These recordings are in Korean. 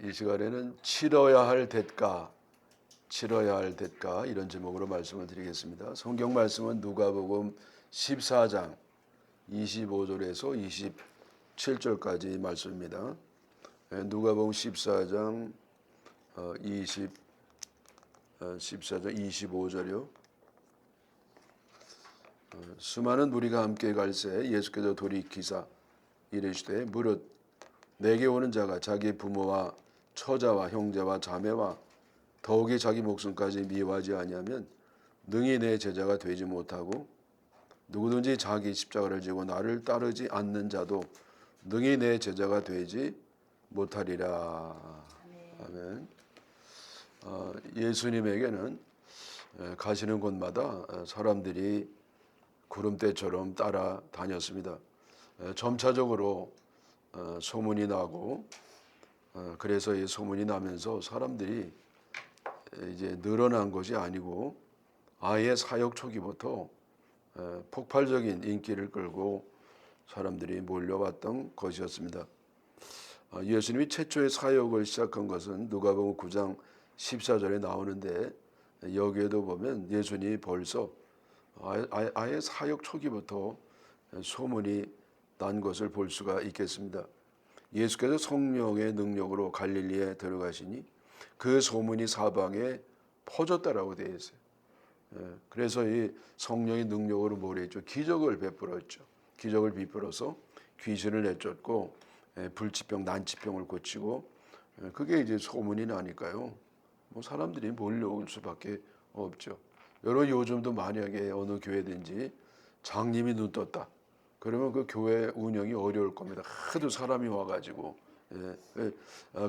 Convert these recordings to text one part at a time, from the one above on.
이 시간에는 치러야 할 대가, 치러야 할 대가 이런 제목으로 말씀을 드리겠습니다. 성경 말씀은 누가복음 14장 25절에서 27절까지 말씀입니다. 누가복음 14장 25절이요. 수많은 무리가 함께 갈새 예수께서 돌이키사 이르시되 무릇 내게 오는 자가 자기 부모와 처자와 형제와 자매와 더욱이 자기 목숨까지 미워하지 아니하면 능히 내 제자가 되지 못하고 누구든지 자기 십자가를 지고 나를 따르지 않는 자도 능히 내 제자가 되지 못하리라. 아멘. 예수님에게는 가시는 곳마다 사람들이 구름대처럼 따라다녔습니다. 점차적으로 소문이 나고 그래서 이 소문이 나면서 사람들이 이제 늘어난 것이 아니고 아예 사역 초기부터 폭발적인 인기를 끌고 사람들이 몰려왔던 것이었습니다. 예수님이 최초의 사역을 시작한 것은 누가복음 9장 14절에 나오는데 여기에도 보면 예수님이 벌써 아예 사역 초기부터 소문이 난 것을 볼 수가 있겠습니다. 예수께서 성령의 능력으로 갈릴리에 들어가시니 그 소문이 사방에 퍼졌다라고 되어 있어요. 그래서 이 성령의 능력으로 뭘 했죠? 기적을 베풀었죠. 기적을 베풀어서 귀신을 내쫓고 불치병, 난치병을 고치고 그게 이제 소문이 나니까요. 뭐 사람들이 몰려올 수밖에 없죠. 여러분 요즘도 만약에 어느 교회든지 장님이 눈 떴다. 그러면 그 교회 운영이 어려울 겁니다. 하도 사람이 와가지고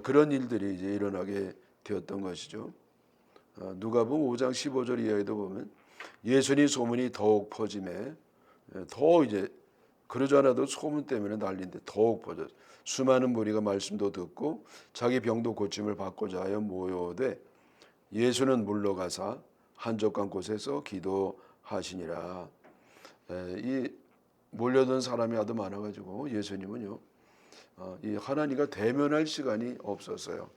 그런 일들이 이제 일어나게 되었던 것이죠. 누가복음 5장 15절 이하에도 보면 예수님 소문이 더욱 퍼짐에 더 이제 그러지 않아도 소문 때문에 난리인데 더욱 퍼져 수많은 무리가 말씀도 듣고 자기 병도 고침을 받고자 하여 모여오되 예수는 물러가사 한적한 곳에서 기도하시니라. 이 몰려든 사람이 아주 많아가지고 예수님은요 이 하나님과 대면할 시간이 없었어요.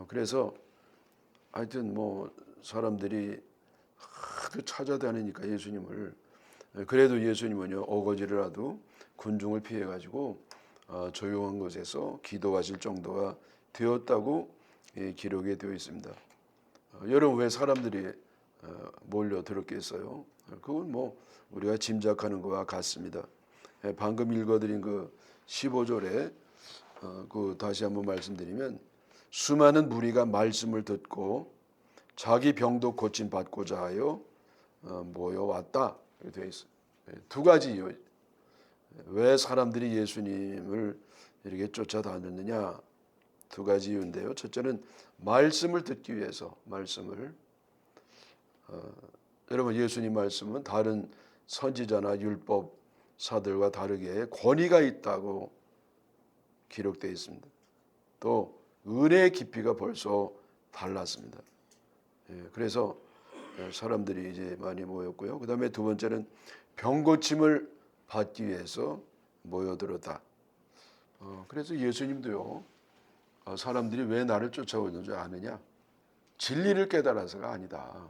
그래서 하여튼 뭐 사람들이 하도 찾아다니니까 예수님을 그래도 예수님은요 어거지라도 군중을 피해가지고 조용한 곳에서 기도하실 정도가 되었다고 기록이 되어 있습니다. 여러분 왜 사람들이 몰려들었겠어요? 그건 뭐 우리가 짐작하는 것과 같습니다. 방금 읽어드린 그 15절에 그 다시 한번 말씀드리면 수많은 무리가 말씀을 듣고 자기 병도 고침 받고자 하여 모여왔다 이렇게 되어 있어요. 두 가지 이유. 왜 사람들이 예수님을 이렇게 쫓아다녔느냐? 두 가지 이유인데요. 첫째는 말씀을 듣기 위해서 말씀을 여러분 예수님 말씀은 다른 선지자나 율법사들과 다르게 권위가 있다고 기록되어 있습니다. 또 은혜의 깊이가 벌써 달랐습니다. 그래서 사람들이 이제 많이 모였고요. 그 다음에 두 번째는 병 고침을 받기 위해서 모여들었다. 그래서 예수님도요. 사람들이 왜 나를 쫓아오는 줄 아느냐? 진리를 깨달아서가 아니다.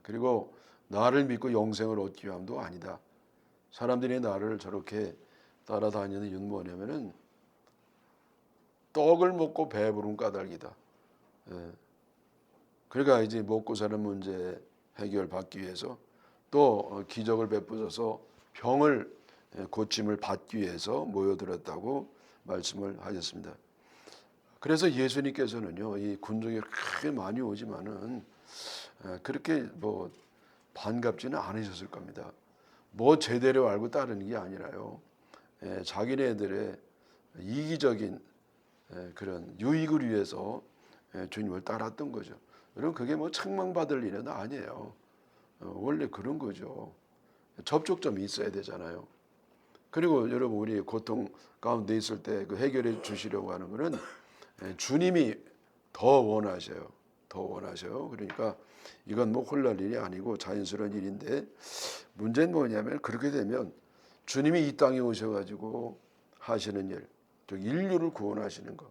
그리고 나를 믿고 영생을 얻기 위함도 아니다. 사람들이 나를 저렇게 따라다니는 이유는 뭐냐면은 떡을 먹고 배부른 까닭이다. 그러니까 이제 먹고 사는 문제 해결받기 위해서 또 기적을 베푸셔서 병을 고침을 받기 위해서 모여들었다고 말씀을 하셨습니다. 그래서 예수님께서는요, 이 군중이 크게 많이 오지만은 그렇게 뭐 반갑지는 않으셨을 겁니다. 뭐 제대로 알고 따르는 게 아니라요, 자기네들의 이기적인 그런 유익을 위해서 주님을 따랐던 거죠. 여러분 그게 뭐 책망받을 일은 아니에요. 원래 그런 거죠. 접촉점이 있어야 되잖아요. 그리고 여러분 우리 고통 가운데 있을 때 그 해결해 주시려고 하는 것은 주님이 더 원하셔요. 더 원하셔요. 그러니까 이건 뭐 혼날 일이 아니고 자연스러운 일인데 문제는 뭐냐면 그렇게 되면 주님이 이 땅에 오셔가지고 하시는 일, 즉 인류를 구원하시는 것.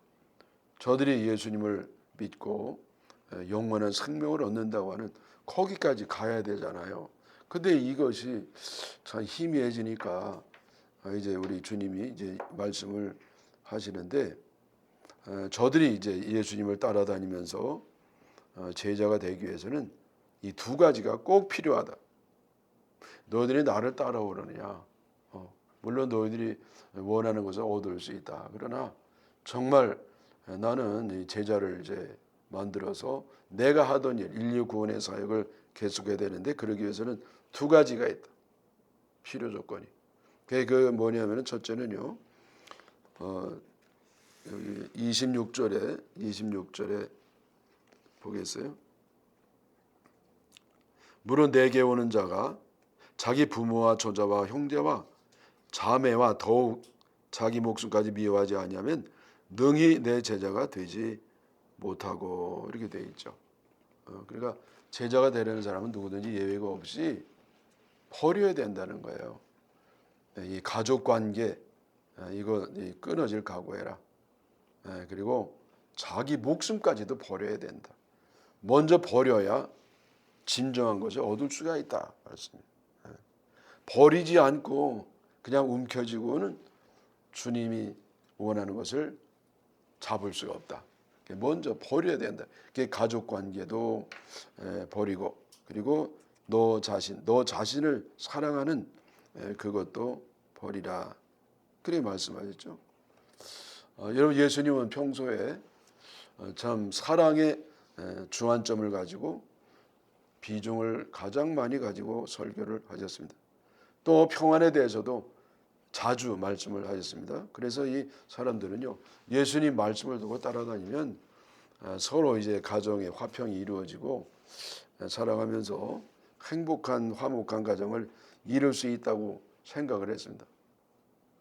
저들이 예수님을 믿고 영원한 생명을 얻는다고 하는 거기까지 가야 되잖아요. 근데 이것이 참 희미해지니까 이제 우리 주님이 이제 말씀을 하시는데, 저들이 이제 예수님을 따라다니면서 제자가 되기 위해서는 이 두 가지가 꼭 필요하다. 너희들이 나를 따라오려느냐? 물론 너희들이 원하는 것을 얻을 수 있다. 그러나 정말 나는 이 제자를 이제 만들어서 내가 하던 일, 인류 구원의 사역을 계속해야 되는데, 그러기 위해서는 두 가지가 있다. 필요 조건이. 그게 뭐냐면은, 첫째는요, 여기 26절에 보겠어요. 물론 내게 오는 자가 자기 부모와 조자와 형제와 자매와 더욱 자기 목숨까지 미워하지 아니하면 능히 내 제자가 되지 못하고, 이렇게 돼 있죠. 그러니까 제자가 되려는 사람은 누구든지 예외가 없이 버려야 된다는 거예요. 이 가족 관계, 이거 끊어질 각오해라. 그리고 자기 목숨까지도 버려야 된다. 먼저 버려야 진정한 것을 얻을 수가 있다. 말씀입니다. 버리지 않고 그냥 움켜쥐고는 주님이 원하는 것을 잡을 수가 없다. 먼저 버려야 된다. 가족 관계도 버리고, 그리고 너 자신을 사랑하는 그것도 버리라. 그렇게 말씀하셨죠. 여러분, 예수님은 평소에 참 사랑의 주안점을 가지고 비중을 가장 많이 가지고 설교를 하셨습니다. 또 평안에 대해서도 자주 말씀을 하셨습니다. 그래서 이 사람들은요, 예수님 말씀을 두고 따라다니면 서로 이제 가정의 화평이 이루어지고 살아가면서 행복한 화목한 가정을 이룰 수 있다고 생각을 했습니다.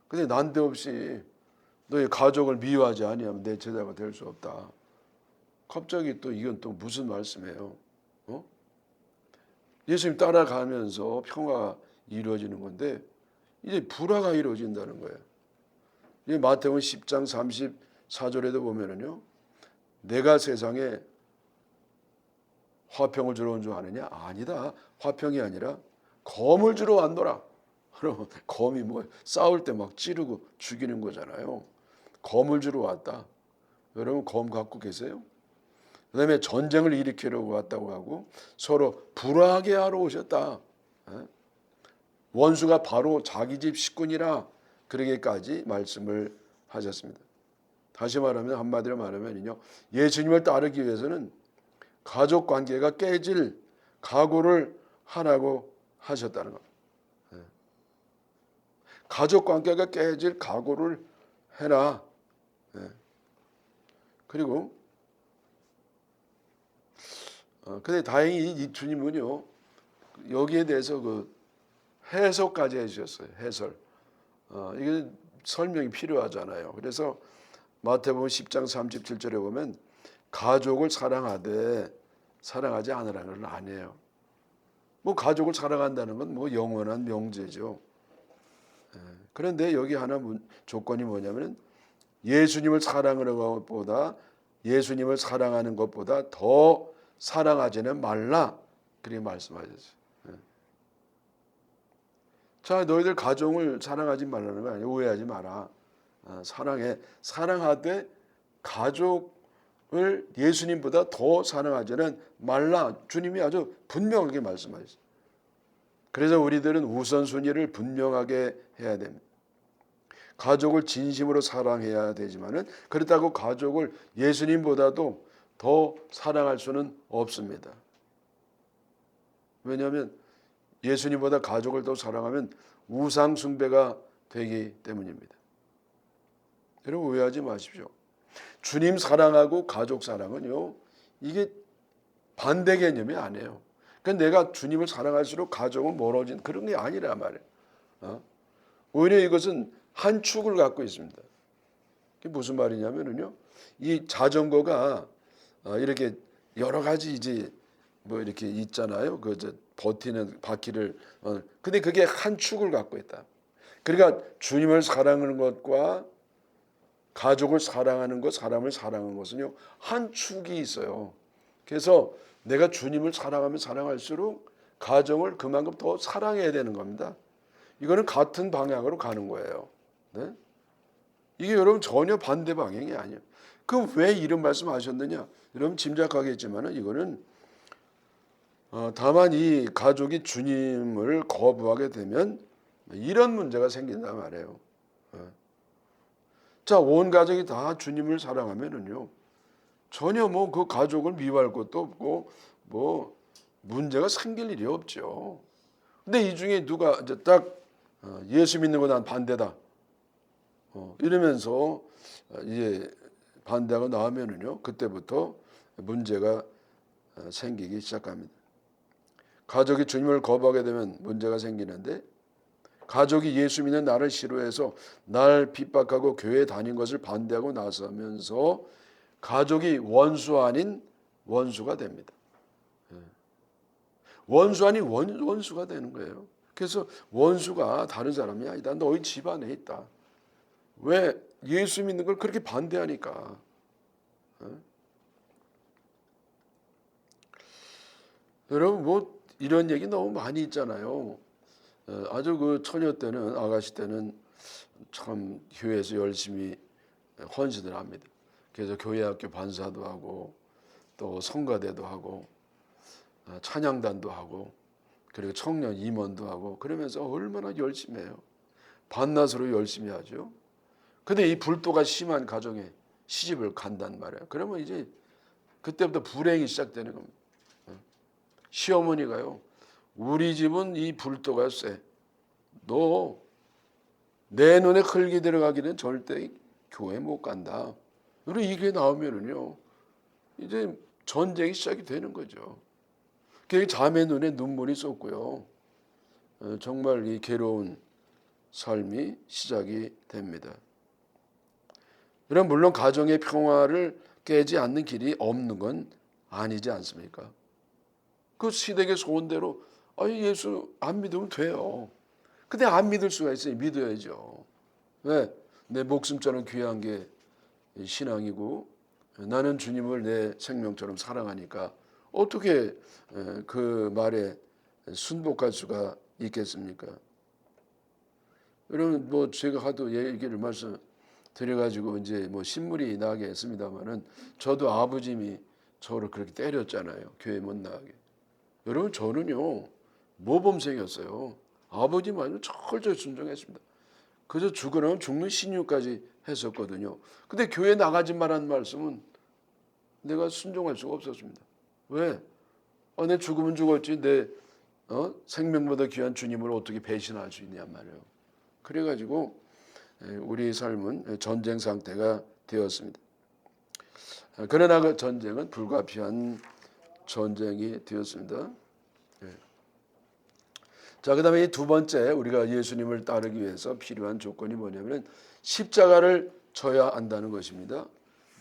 근데 난데없이 너의 가족을 미워하지 아니하면 내 제자가 될 수 없다. 갑자기 또 이건 또 무슨 말씀이에요? 예수님 따라가면서 평화가 이루어지는 건데 이제 불화가 이루어진다는 거예요. 이 마태복음 10장 34절에도 보면은요, 내가 세상에 화평을 주러 온 줄 아느냐? 아니다. 화평이 아니라 검을 주러 왔노라. 그럼 검이 뭐 싸울 때 막 찌르고 죽이는 거잖아요. 검을 주러 왔다. 여러분, 검 갖고 계세요? 그다음에 전쟁을 일으키려고 왔다고 하고 서로 불화하게 하러 오셨다. 원수가 바로 자기 집 식구니라, 그러기까지 말씀을 하셨습니다. 다시 말하면, 한마디로 말하면요, 예수님을 따르기 위해서는 가족 관계가 깨질 각오를 하라고 하셨다는 겁니다. 가족 관계가 깨질 각오를 해라. 그리고 근데 다행히 이 주님은요, 여기에 대해서 그 해석까지 해주셨어요. 해설. 이게 설명이 필요하잖아요. 그래서 마태복음 10장 37절에 보면 가족을 사랑하되 사랑하지 않으라는 걸 안 해요. 뭐 가족을 사랑한다는 건 뭐 영원한 명제죠. 그런데 여기 하나 조건이 뭐냐면, 예수님을 사랑하는 것보다, 예수님을 사랑하는 것보다 더 사랑하지는 말라, 그렇게 말씀하셨어요. 자, 너희들 가족을 사랑하지 말라는 거 아니에요. 오해하지 마라. 사랑하되 가족을 예수님보다 더 사랑하지는 말라. 주님이 아주 분명하게 말씀하셨어요. 그래서 우리들은 우선순위를 분명하게 해야 됩니다. 가족을 진심으로 사랑해야 되지만은, 그렇다고 가족을 예수님보다도 더 사랑할 수는 없습니다. 왜냐하면 예수님보다 가족을 더 사랑하면 우상 숭배가 되기 때문입니다. 여러분, 오해하지 마십시오. 주님 사랑하고 가족 사랑은요, 이게 반대 개념이 아니에요. 그러니까 내가 주님을 사랑할수록 가족은 멀어진 그런 게 아니라 말이에요. 오히려 이것은 한 축을 갖고 있습니다. 그게 무슨 말이냐면요, 이 자전거가 이렇게 여러 가지 이제 뭐 이렇게 있잖아요. 버티는 바퀴를. 근데 그게 한 축을 갖고 있다. 그러니까 주님을 사랑하는 것과 가족을 사랑하는 것, 사람을 사랑하는 것은요, 한 축이 있어요. 그래서 내가 주님을 사랑하면 사랑할수록 가정을 그만큼 더 사랑해야 되는 겁니다. 이거는 같은 방향으로 가는 거예요. 네? 이게 여러분 전혀 반대 방향이 아니에요. 그럼 왜 이런 말씀하셨느냐? 여러분 짐작하겠지만 이거는 다만 이 가족이 주님을 거부하게 되면 이런 문제가 생긴단 말이에요. 자, 온 가족이 다 주님을 사랑하면은요, 전혀 뭐 그 가족을 미워할 것도 없고 뭐 문제가 생길 일이 없죠. 근데 이 중에 누가 이제 딱 예수 믿는 거 난 반대다 이러면서 이제 반대하고 나오면은요, 그때부터 문제가 생기기 시작합니다. 가족이 주님을 거부하게 되면 문제가 생기는데, 가족이 예수 믿는 나를 싫어해서 날 핍박하고 교회 다닌 것을 반대하고 나서면서 가족이 원수 아닌 원수가 됩니다. 원수 아닌 원수가 되는 거예요. 그래서 원수가 다른 사람이 아니다. 너희 집안에 있다. 왜? 예수 믿는 걸 그렇게 반대하니까. 여러분 뭐 이런 얘기 너무 많이 있잖아요. 아주 그 처녀 때는, 아가씨 때는 참 교회에서 열심히 헌신을 합니다. 그래서 교회학교 반사도 하고 또 성가대도 하고 찬양단도 하고 그리고 청년 임원도 하고 그러면서 얼마나 열심히 해요. 밤낮으로 열심히 하죠. 근데 이 불도가 심한 가정에 시집을 간단 말이에요. 그러면 이제 그때부터 불행이 시작되는 겁니다. 시어머니가요, 우리 집은 이 불도가 세. 너 내 눈에 흙이 들어가기는 절대 교회 못 간다. 그리고 이게 나오면은요, 이제 전쟁이 시작이 되는 거죠. 그 자매 눈에 눈물이 쏟고요, 정말 이 괴로운 삶이 시작이 됩니다. 그럼 물론 가정의 평화를 깨지 않는 길이 없는 건 아니지 않습니까? 그 시댁의 소원대로 예수 안 믿으면 돼요. 근데 안 믿을 수가 있어요. 믿어야죠. 왜? 내 목숨처럼 귀한 게 신앙이고 나는 주님을 내 생명처럼 사랑하니까 어떻게 그 말에 순복할 수가 있겠습니까? 여러분 뭐 제가 하도 얘기를 말씀드려가지고 이제 뭐 신물이 나게 했습니다만은 저도 아버님이 저를 그렇게 때렸잖아요. 교회 못 나가게. 여러분 저는요 모범생이었어요. 아버지 말면 철저히 순종했습니다. 그저 죽으라면 죽는 신유까지 했었거든요. 근데 교회 나가지 말라는 말씀은 내가 순종할 수가 없었습니다. 왜? 내 죽으면 죽었지 내 생명보다 귀한 주님을 어떻게 배신할 수 있냐 말이에요. 그래가지고 우리 삶은 전쟁 상태가 되었습니다. 그러나 그 전쟁은 불가피한 전쟁이 되었습니다. 자, 그 다음에 이 두 번째 우리가 예수님을 따르기 위해서 필요한 조건이 뭐냐면 십자가를 져야 한다는 것입니다.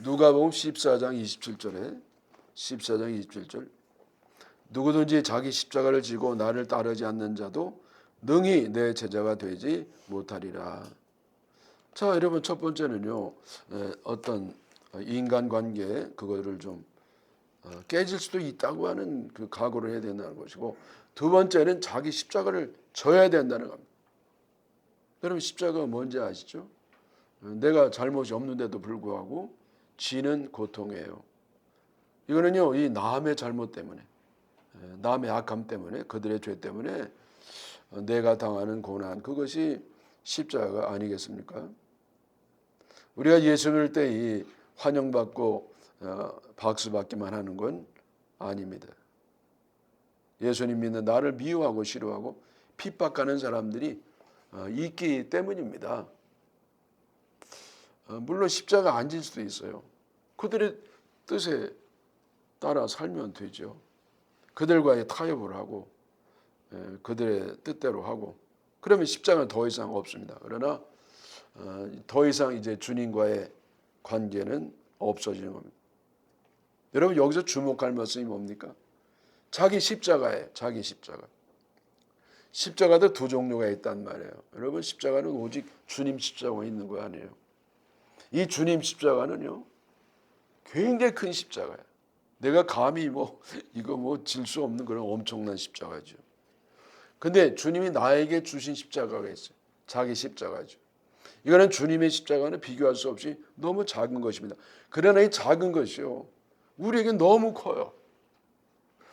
누가복음 14장 27절에 14장 27절 누구든지 자기 십자가를 지고 나를 따르지 않는 자도 능히 내 제자가 되지 못하리라. 자, 여러분 첫 번째는요, 어떤 인간관계 그거를 좀 깨질 수도 있다고 하는 그 각오를 해야 된다는 것이고, 두 번째는 자기 십자가를 져야 된다는 겁니다. 여러분 십자가가 뭔지 아시죠? 내가 잘못이 없는데도 불구하고 지는 고통이에요. 이거는요, 이 남의 잘못 때문에, 남의 악함 때문에, 그들의 죄 때문에 내가 당하는 고난, 그것이 십자가가 아니겠습니까? 우리가 예수 믿을 때 이 환영받고 박수 받기만 하는 건 아닙니다. 예수님 믿는 나를 미워하고 싫어하고 핍박하는 사람들이 있기 때문입니다. 물론 십자가 안 질 수도 있어요. 그들의 뜻에 따라 살면 되죠. 그들과의 타협을 하고 그들의 뜻대로 하고 그러면 십자가는 더 이상 없습니다. 그러나 더 이상 이제 주님과의 관계는 없어지는 겁니다. 여러분 여기서 주목할 말씀이 뭡니까? 자기 십자가에 자기 십자가. 십자가도 두 종류가 있단 말이에요. 여러분 십자가는 오직 주님 십자가가 있는 거 아니에요. 이 주님 십자가는요, 굉장히 큰 십자가예요. 내가 감히 이거 질 수 없는 그런 엄청난 십자가죠. 근데 주님이 나에게 주신 십자가가 있어요. 자기 십자가죠. 이거는 주님의 십자가는 비교할 수 없이 너무 작은 것입니다. 그러나 이 작은 것이요, 우리에게 너무 커요.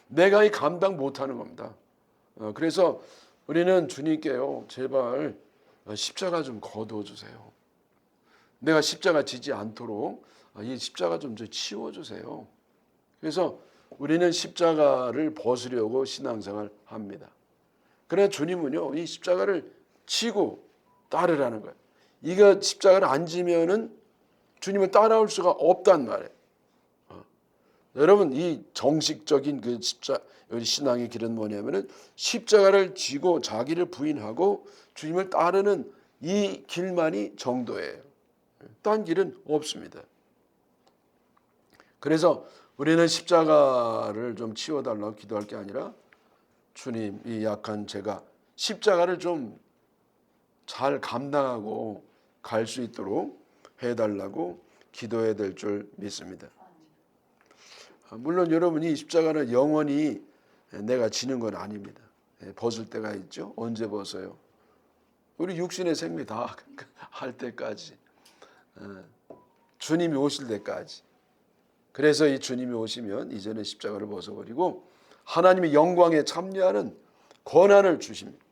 내가 이 감당 못하는 겁니다. 그래서 우리는 주님께요, 제발 십자가 좀 거두어주세요. 내가 십자가 지지 않도록 이 십자가 좀 치워주세요. 그래서 우리는 십자가를 벗으려고 신앙생활 합니다. 그러나 주님은요, 이 십자가를 지고 따르라는 거예요. 이거 십자가를 안 지면은 주님을 따라올 수가 없단 말이에요. 여러분, 이 정식적인 그 신앙의 길은 뭐냐면은 십자가를 지고 자기를 부인하고 주님을 따르는 이 길만이 정도예요. 딴 길은 없습니다. 그래서 우리는 십자가를 좀 치워달라고 기도할 게 아니라, 주님, 이 약한 제가 십자가를 좀 잘 감당하고 갈 수 있도록 해달라고 기도해야 될 줄 믿습니다. 물론 여러분이 십자가는 영원히 내가 지는 건 아닙니다. 벗을 때가 있죠. 언제 벗어요? 우리 육신의 생미 다 할 때까지, 주님이 오실 때까지. 그래서 이 주님이 오시면 이제는 십자가를 벗어버리고 하나님의 영광에 참여하는 권한을 주십니다.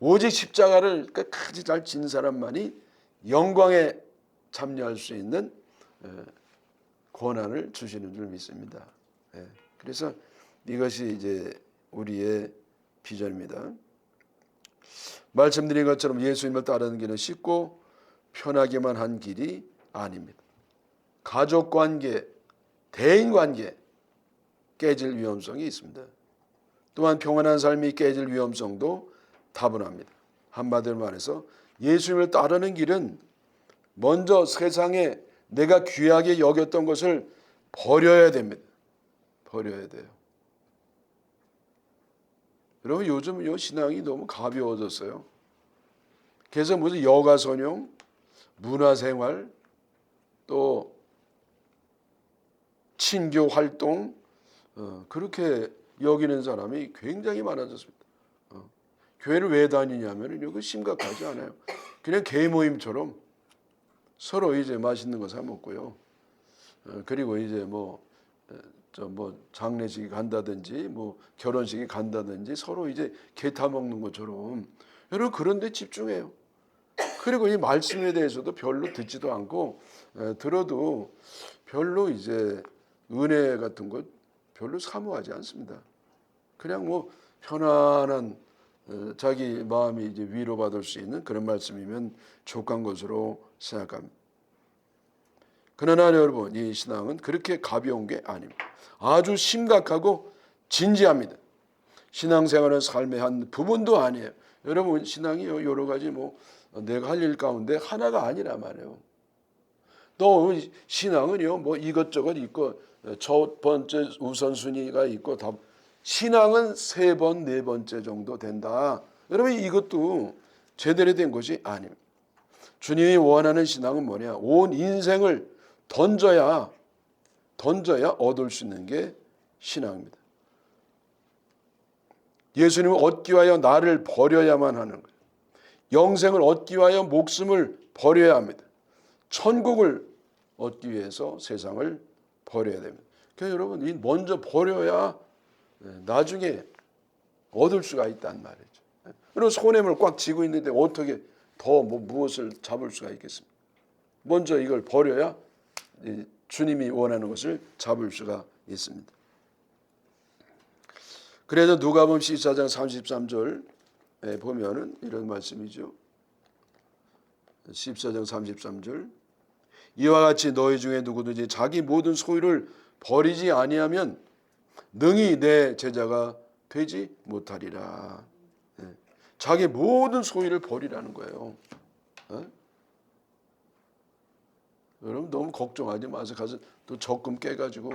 오직 십자가를 끝까지 잘 진 사람만이 영광에 참여할 수 있는 권한을 주시는 줄 믿습니다. 그래서 이것이 이제 우리의 비전입니다. 말씀드린 것처럼 예수님을 따르는 길은 쉽고 편하게만 한 길이 아닙니다. 가족관계, 대인관계 깨질 위험성이 있습니다. 또한 평안한 삶이 깨질 위험성도 다분합니다. 한마디로 말해서 예수님을 따르는 길은 먼저 세상에 내가 귀하게 여겼던 것을 버려야 됩니다. 버려야 돼요. 여러분, 요즘 신앙이 너무 가벼워졌어요. 그래서 무슨 여가선용, 문화생활, 또 친교 활동, 그렇게 여기는 사람이 굉장히 많아졌습니다. 교회를 왜 다니냐면 이거 심각하지 않아요. 그냥 개 모임처럼 서로 이제 맛있는 거 사 먹고요. 그리고 이제 장례식이 간다든지 결혼식이 간다든지 서로 이제 개 타 먹는 것처럼, 여러분 그런 데 집중해요. 그리고 이 말씀에 대해서도 별로 듣지도 않고, 들어도 별로 이제 은혜 같은 것 별로 사모하지 않습니다. 그냥 편안한 자기 마음이 이제 위로받을 수 있는 그런 말씀이면 족한 것으로 생각합니다. 그러나 여러분, 이 신앙은 그렇게 가벼운 게 아닙니다. 아주 심각하고 진지합니다. 신앙생활은 삶의 한 부분도 아니에요. 여러분, 신앙이 여러 가지 내가 할 일 가운데 하나가 아니라 말이에요. 또 신앙은요, 이것저것 있고 첫 번째 우선순위가 있고 다, 신앙은 3번, 4번째 정도 된다. 여러분, 이것도 제대로 된 것이 아닙니다. 주님이 원하는 신앙은 뭐냐? 온 인생을 던져야 얻을 수 있는 게 신앙입니다. 예수님을 얻기 위하여 나를 버려야만 하는 거예요. 영생을 얻기 위하여 목숨을 버려야 합니다. 천국을 얻기 위해서 세상을 버려야 됩니다. 그래서 여러분, 먼저 버려야 나중에 얻을 수가 있단 말이죠. 여러분, 손해물 꽉 쥐고 있는데 어떻게 더 무엇을 잡을 수가 있겠습니까? 먼저 이걸 버려야 주님이 원하는 것을 잡을 수가 있습니다. 그래서 누가복음 14장 33절에 보면은 이런 말씀이죠. 14장 33절, 이와 같이 너희 중에 누구든지 자기 모든 소유를 버리지 아니하면 능히 내 제자가 되지 못하리라. 자기 모든 소유를 버리라는 거예요. 여러분, 너무 걱정하지 마세요. 가서 또 적금 깨가지고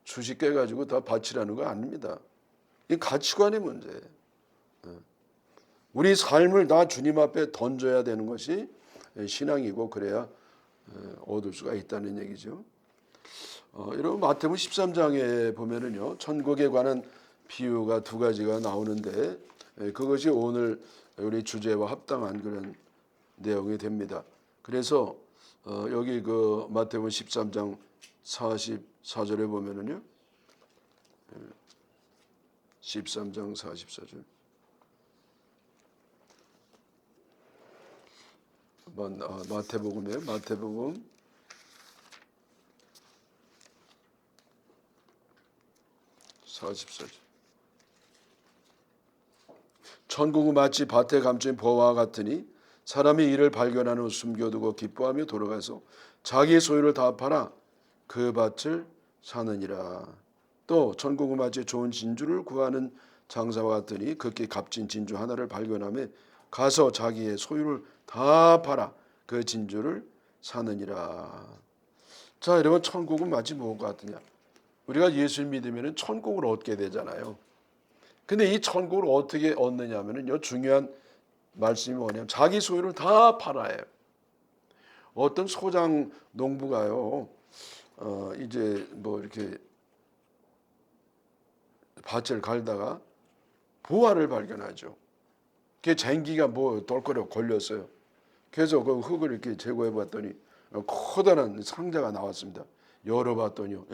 주식 깨가지고 다 바치라는 거 아닙니다. 이 가치관의 문제예요. 우리 삶을 다 주님 앞에 던져야 되는 것이 신앙이고, 그래야 얻을 수가 있다는 얘기죠. 여러분 마태복음 13장에 보면은요 천국에 관한 비유가 두 가지가 나오는데 그것이 오늘 우리 주제와 합당한 그런 내용이 됩니다. 그래서 여기 그 마태복음 13장 44절에 보면은요 13장 44절 마태복음이에요. 마태복음 44절 천국은 마치 밭에 감춘 보화와 같으니 사람이 이를 발견한 후 숨겨두고 기뻐하며 돌아가서 자기의 소유를 다 팔아 그 밭을 사느니라. 또 천국은 마치 좋은 진주를 구하는 장사와 같으니 극히 값진 진주 하나를 발견하며 가서 자기의 소유를 다 팔아 그 진주를 사느니라. 자, 여러분 천국은 마치 무엇과 같으냐? 우리가 예수를 믿으면 천국을 얻게 되잖아요. 근데 이 천국을 어떻게 얻느냐 하면요 중요한 말씀이 뭐냐면 자기 소유를 다 팔아요. 어떤 소장 농부가요 이제 뭐 이렇게 밭을 갈다가 보화를 발견하죠. 그게 쟁기가 뭐 돌거려 걸렸어요. 그래서 그 흙을 이렇게 제거해 봤더니 커다란 상자가 나왔습니다. 열어봤더니요,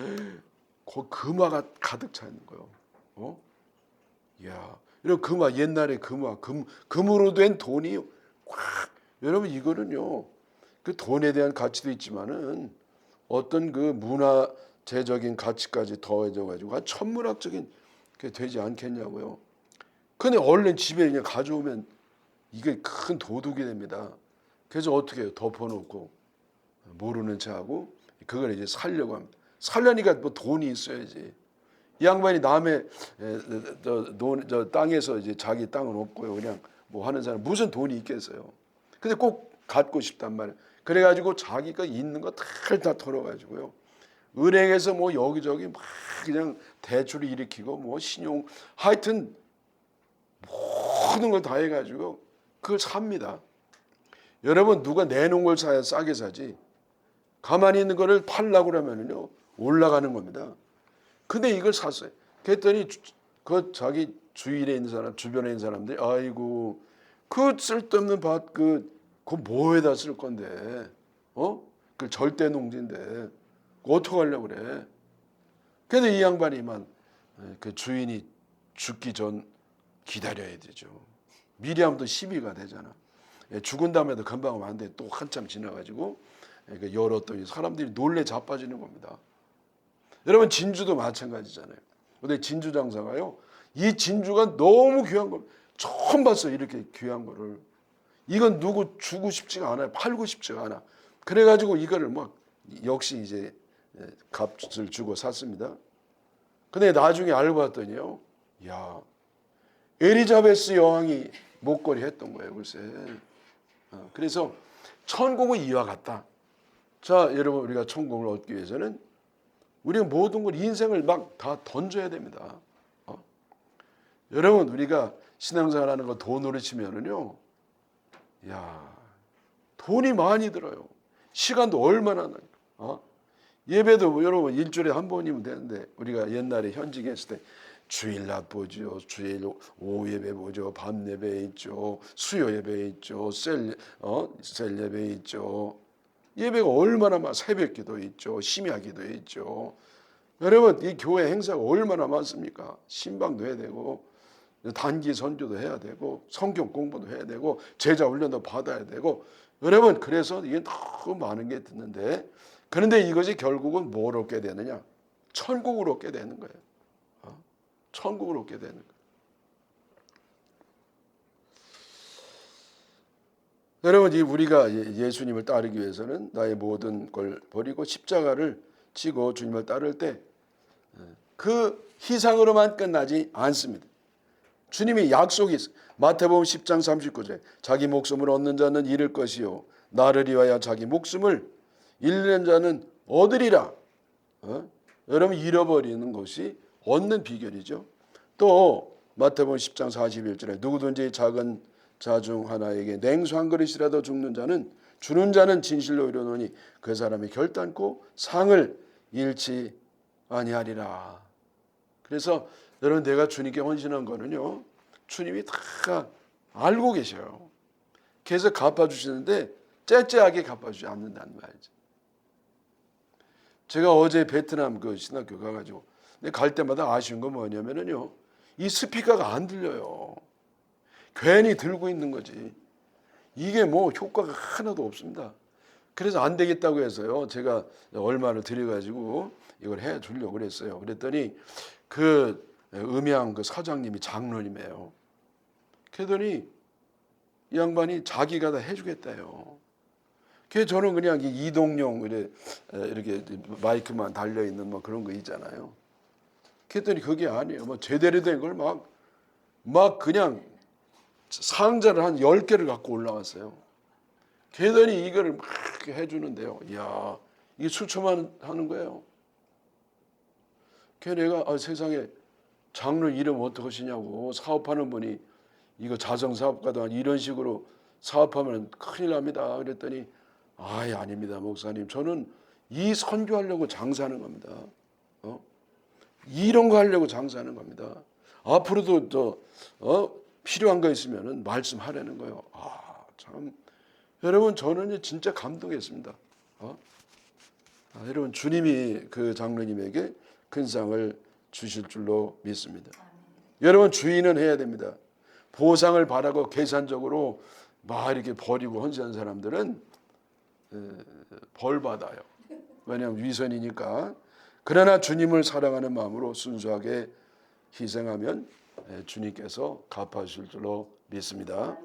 그 금화가 가득 차 있는 거예요. 야, 이런 금화 옛날에 금으로 된 돈이 꽉. 여러분 이거는요, 그 돈에 대한 가치도 있지만은 어떤 그 문화재적인 가치까지 더해져 가지고 한 천문학적인 게 되지 않겠냐고요. 근데 얼른 집에 그냥 가져오면 이게 큰 도둑이 됩니다. 그래서 어떻게 해요? 덮어놓고 모르는 척하고 그걸 이제 살려고 합니다. 살려니까 뭐 돈이 있어야지. 이 양반이 남의 저 땅에서 이제 자기 땅은 없고요. 그냥 뭐 하는 사람 무슨 돈이 있겠어요. 근데 꼭 갖고 싶단 말이에요. 그래가지고 자기가 있는 거 다 털어가지고요. 은행에서 뭐 여기저기 막 그냥 대출을 일으키고 뭐 신용 하여튼 모든 걸 다 해가지고 그걸 삽니다. 여러분 누가 내놓은 걸 사야 싸게 사지. 가만히 있는 거를 팔려고 그러면요 올라가는 겁니다. 근데 이걸 샀어요. 그랬더니 그 자기 주위에 있는 사람, 주변에 있는 사람들이 아이고 그 쓸데없는 밭 그거 뭐에다 쓸 건데, 그 절대 농지인데 어떻게 하려고 그래? 근데 이 양반이만 그 주인이 죽기 전 기다려야 되죠. 미리 하면 또 시비가 되잖아. 죽은 다음에도 금방 하면 안 돼. 또 한참 지나가지고 열었더니 사람들이 놀래 자빠지는 겁니다. 여러분 진주도 마찬가지잖아요. 근데 진주 장사가요, 이 진주가 너무 귀한 거 처음 봤어요. 이렇게 귀한 거를. 이건 누구 주고 싶지가 않아요. 팔고 싶지가 않아. 그래가지고 이거를 막 역시 이제 값을 주고 샀습니다. 근데 나중에 알고 봤더니요, 야 엘리자베스 여왕이 목걸이 했던 거예요, 글쎄. 그래서 천국은 이와 같다. 자, 여러분 우리가 천국을 얻기 위해서는 우리가 모든 걸 인생을 막 다 던져야 됩니다. 여러분 우리가 신앙생활하는 거 돈으로 치면은요, 야 돈이 많이 들어요. 시간도 얼마나 나요. 예배도 여러분 일주일에 한 번이면 되는데 우리가 옛날에 현직에 있을 때 주일낮 보죠, 주일 오후 예배 보죠, 밤 예배 있죠, 수요 예배 있죠, 셀 예배 있죠. 예배가 얼마나 많아. 새벽기도 있죠, 심야기도 있죠. 여러분 이 교회 행사가 얼마나 많습니까? 신방도 해야 되고 단기 선교도 해야 되고 성경 공부도 해야 되고 제자 훈련도 받아야 되고 여러분 그래서 이게 너무 많은 게 듣는데 그런데 이것이 결국은 뭘 얻게 되느냐? 천국을 얻게 되는 거예요. 천국을 얻게 되는 거예요. 여러분 우리가 예수님을 따르기 위해서는 나의 모든 걸 버리고 십자가를 지고 주님을 따를 때 그 희생으로만 끝나지 않습니다. 주님이 약속이 있어요. 마태복음 10장 39절 자기 목숨을 얻는 자는 잃을 것이요 나를 위하여 자기 목숨을 잃는 자는 얻으리라. 여러분 잃어버리는 것이 얻는 비결이죠. 또 마태복음 10장 41절에 누구든지 작은 자 중 하나에게 냉수 한 그릇이라도 줍는 자는 주는 자는 진실로 이루노니 그 사람이 결단코 상을 잃지 아니하리라. 그래서 여러분, 내가 주님께 헌신한 거는요, 주님이 다 알고 계셔요. 그래서 갚아주시는데 째째하게 갚아주지 않는다는 말이죠. 제가 어제 베트남 그 신학교 가가지고 근데 갈 때마다 아쉬운 건 뭐냐면요, 이 스피커가 안 들려요. 괜히 들고 있는 거지. 이게 뭐 효과가 하나도 없습니다. 그래서 안 되겠다고 해서요, 제가 얼마를 들여가지고 이걸 해 주려고 그랬어요. 그랬더니 그 음향 그 사장님이 장로님이에요. 그랬더니 이 양반이 자기가 다 해주겠다요. 그래서 저는 그냥 이동용 이렇게 마이크만 달려 있는 뭐 그런 거 있잖아요. 그랬더니 그게 아니에요. 뭐 제대로 된 걸 막 그냥 상자를 한 10개를 갖고 올라왔어요. 그랬더니 이거를 막 해주는데요. 이야, 이게 수초만 하는 거예요. 그래서 내가 세상에 장로 이름 어떡하시냐고, 사업하는 분이 이거 자선사업가도 아니고 이런 식으로 사업하면 큰일 납니다. 그랬더니 아닙니다 목사님, 저는 이 선교하려고 장사하는 겁니다. 이런 거 하려고 장사하는 겁니다. 앞으로도 필요한 거 있으면 말씀하라는 거예요. 참 여러분, 저는 진짜 감동했습니다. 여러분, 주님이 그 장로님에게 큰 상을 주실 줄로 믿습니다. 여러분, 주인은 해야 됩니다. 보상을 바라고 계산적으로 막 이렇게 버리고 헌신한 사람들은 벌 받아요. 왜냐하면 위선이니까. 그러나 주님을 사랑하는 마음으로 순수하게 희생하면 주님께서 갚아주실 줄로 믿습니다.